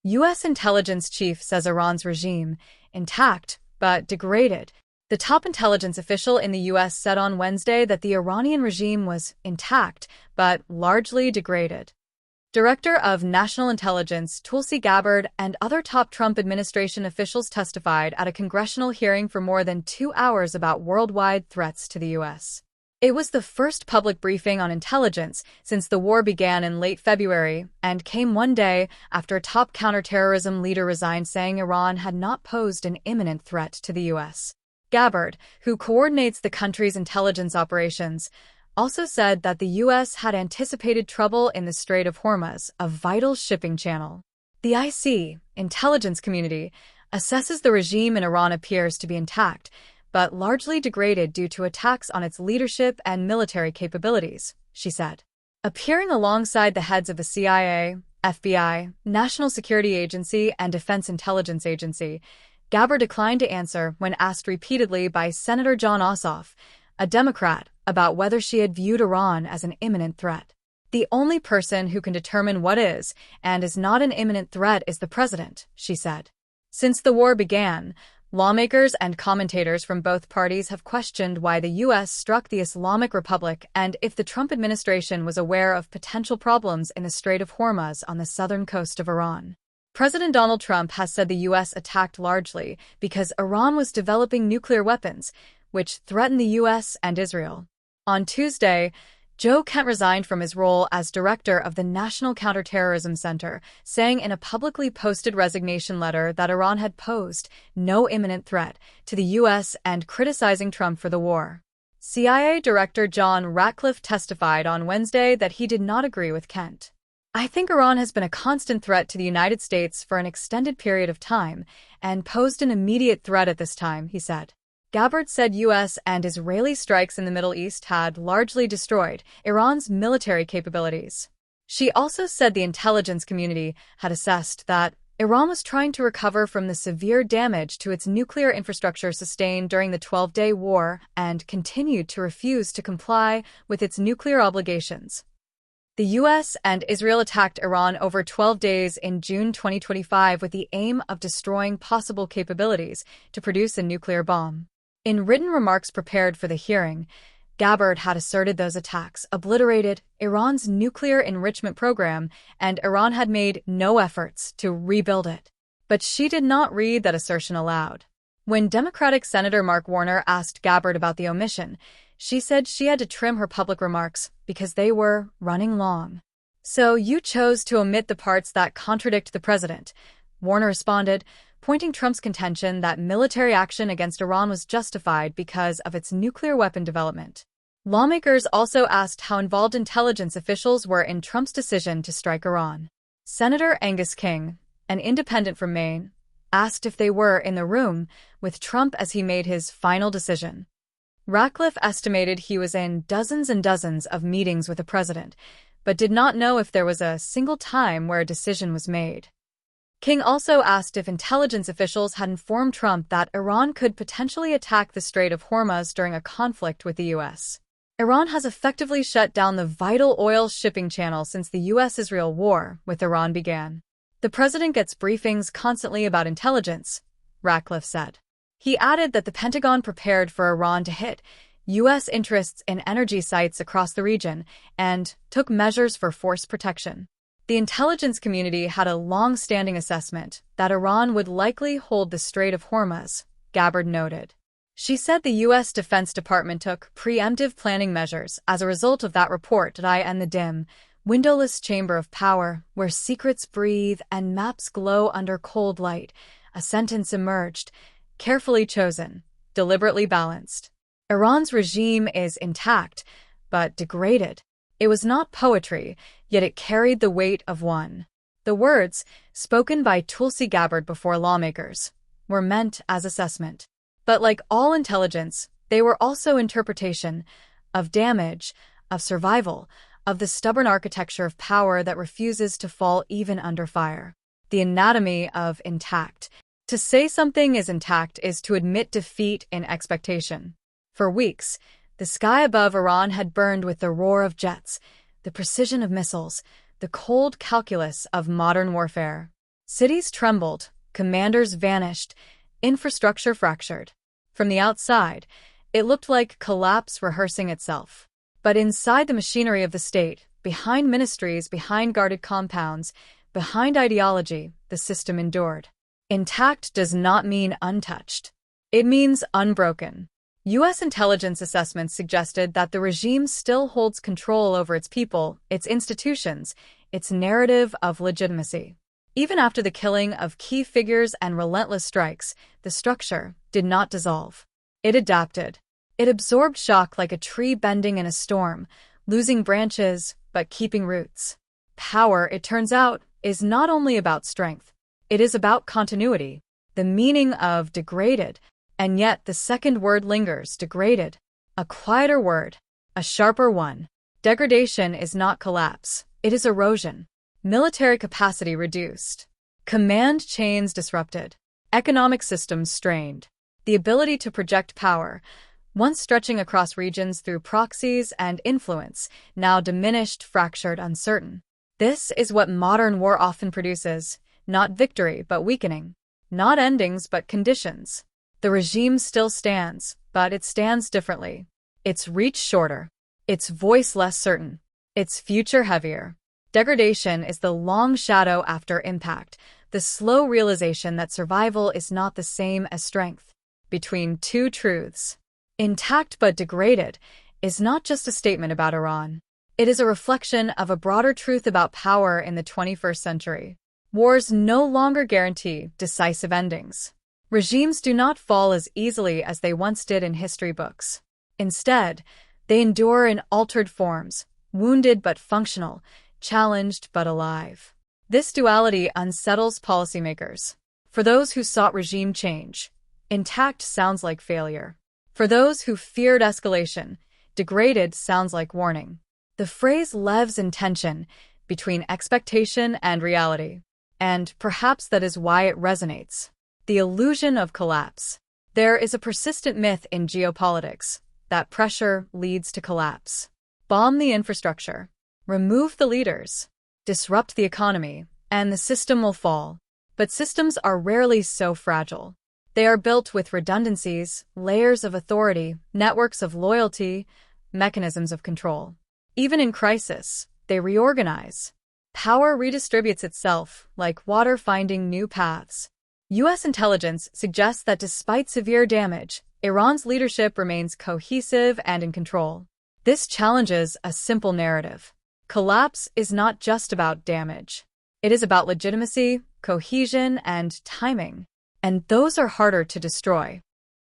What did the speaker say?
U.S. intelligence chief says Iran's regime, intact, but degraded. The top intelligence official in the U.S. said on Wednesday that the Iranian regime was intact, but largely degraded. Director of National Intelligence Tulsi Gabbard and other top Trump administration officials testified at a congressional hearing for more than 2 hours about worldwide threats to the U.S. It was the first public briefing on intelligence since the war began in late February and came one day after a top counterterrorism leader resigned, saying Iran had not posed an imminent threat to the U.S. Gabbard, who coordinates the country's intelligence operations, also said that the U.S. had anticipated trouble in the Strait of Hormuz, a vital shipping channel. The IC, intelligence community, assesses the regime in Iran appears to be intact, but largely degraded due to attacks on its leadership and military capabilities, she said. Appearing alongside the heads of the CIA, FBI, National Security Agency, and Defense Intelligence Agency, Gabbard declined to answer when asked repeatedly by Senator Jon Ossoff, a Democrat, about whether she had viewed Iran as an imminent threat. The only person who can determine what is and is not an imminent threat is the president, she said. Since the war began, lawmakers and commentators from both parties have questioned why the U.S. struck the Islamic Republic and if the Trump administration was aware of potential problems in the Strait of Hormuz on the southern coast of Iran. President Donald Trump has said the U.S. attacked largely because Iran was developing nuclear weapons, which threatened the U.S. and Israel. On Tuesday, Joe Kent resigned from his role as director of the National Counterterrorism Center, saying in a publicly posted resignation letter that Iran had posed no imminent threat to the U.S. and criticizing Trump for the war. CIA Director John Ratcliffe testified on Wednesday that he did not agree with Kent. "I think Iran has been a constant threat to the United States for an extended period of time and posed an immediate threat at this time," he said. Gabbard said U.S. and Israeli strikes in the Middle East had largely destroyed Iran's military capabilities. She also said the intelligence community had assessed that Iran was trying to recover from the severe damage to its nuclear infrastructure sustained during the 12-day war and continued to refuse to comply with its nuclear obligations. The U.S. and Israel attacked Iran over 12 days in June 2025 with the aim of destroying possible capabilities to produce a nuclear bomb. In written remarks prepared for the hearing, Gabbard had asserted those attacks obliterated Iran's nuclear enrichment program and Iran had made no efforts to rebuild it. But she did not read that assertion aloud. When Democratic Senator Mark Warner asked Gabbard about the omission, she said she had to trim her public remarks because they were running long. "So you chose to omit the parts that contradict the president," Warner responded, pointing Trump's contention that military action against Iran was justified because of its nuclear weapon development. Lawmakers also asked how involved intelligence officials were in Trump's decision to strike Iran. Senator Angus King, an independent from Maine, asked if they were in the room with Trump as he made his final decision. Ratcliffe estimated he was in dozens and dozens of meetings with the president, but did not know if there was a single time where a decision was made. King also asked if intelligence officials had informed Trump that Iran could potentially attack the Strait of Hormuz during a conflict with the U.S. Iran has effectively shut down the vital oil shipping channel since the U.S.-Israel war with Iran began. "The president gets briefings constantly about intelligence," Ratcliffe said. He added that the Pentagon prepared for Iran to hit U.S. interests in energy sites across the region and took measures for force protection. The intelligence community had a long-standing assessment that Iran would likely hold the Strait of Hormuz, Gabbard noted. She said the U.S. Defense Department took preemptive planning measures as a result of that report. "I and the dim, windowless chamber of power, where secrets breathe and maps glow under cold light," a sentence emerged, carefully chosen, deliberately balanced. Iran's regime is intact, but degraded. It was not poetry, yet it carried the weight of one. The words, spoken by Tulsi Gabbard before lawmakers, were meant as assessment. But like all intelligence, they were also interpretation of damage, of survival, of the stubborn architecture of power that refuses to fall even under fire. The anatomy of intact. To say something is intact is to admit defeat in expectation. For weeks, the sky above Iran had burned with the roar of jets, the precision of missiles, the cold calculus of modern warfare. Cities trembled, commanders vanished, infrastructure fractured. From the outside, it looked like collapse rehearsing itself. But inside the machinery of the state, behind ministries, behind guarded compounds, behind ideology, the system endured. Intact does not mean untouched. It means unbroken. U.S. intelligence assessments suggested that the regime still holds control over its people, its institutions, its narrative of legitimacy. Even after the killing of key figures and relentless strikes, the structure did not dissolve. It adapted. It absorbed shock like a tree bending in a storm, losing branches but keeping roots. Power, it turns out, is not only about strength. It is about continuity, the meaning of degraded. And yet the second word lingers, degraded. A quieter word, a sharper one. Degradation is not collapse, it is erosion. Military capacity reduced. Command chains disrupted. Economic systems strained. The ability to project power, once stretching across regions through proxies and influence, now diminished, fractured, uncertain. This is what modern war often produces, not victory but weakening. Not endings but conditions. The regime still stands, but it stands differently. Its reach shorter. Its voice less certain. Its future heavier. Degradation is the long shadow after impact, the slow realization that survival is not the same as strength. Between two truths. Intact but degraded is not just a statement about Iran. It is a reflection of a broader truth about power in the 21st century. Wars no longer guarantee decisive endings. Regimes do not fall as easily as they once did in history books. Instead, they endure in altered forms, wounded but functional, challenged but alive. This duality unsettles policymakers. For those who sought regime change, intact sounds like failure. For those who feared escalation, degraded sounds like warning. The phrase lives in tension between expectation and reality. And perhaps that is why it resonates. The illusion of collapse. There is a persistent myth in geopolitics that pressure leads to collapse. Bomb the infrastructure, remove the leaders, disrupt the economy, and the system will fall. But systems are rarely so fragile. They are built with redundancies, layers of authority, networks of loyalty, mechanisms of control. Even in crisis, they reorganize. Power redistributes itself, like water finding new paths. U.S. intelligence suggests that despite severe damage, Iran's leadership remains cohesive and in control. This challenges a simple narrative. Collapse is not just about damage. It is about legitimacy, cohesion, and timing. And those are harder to destroy.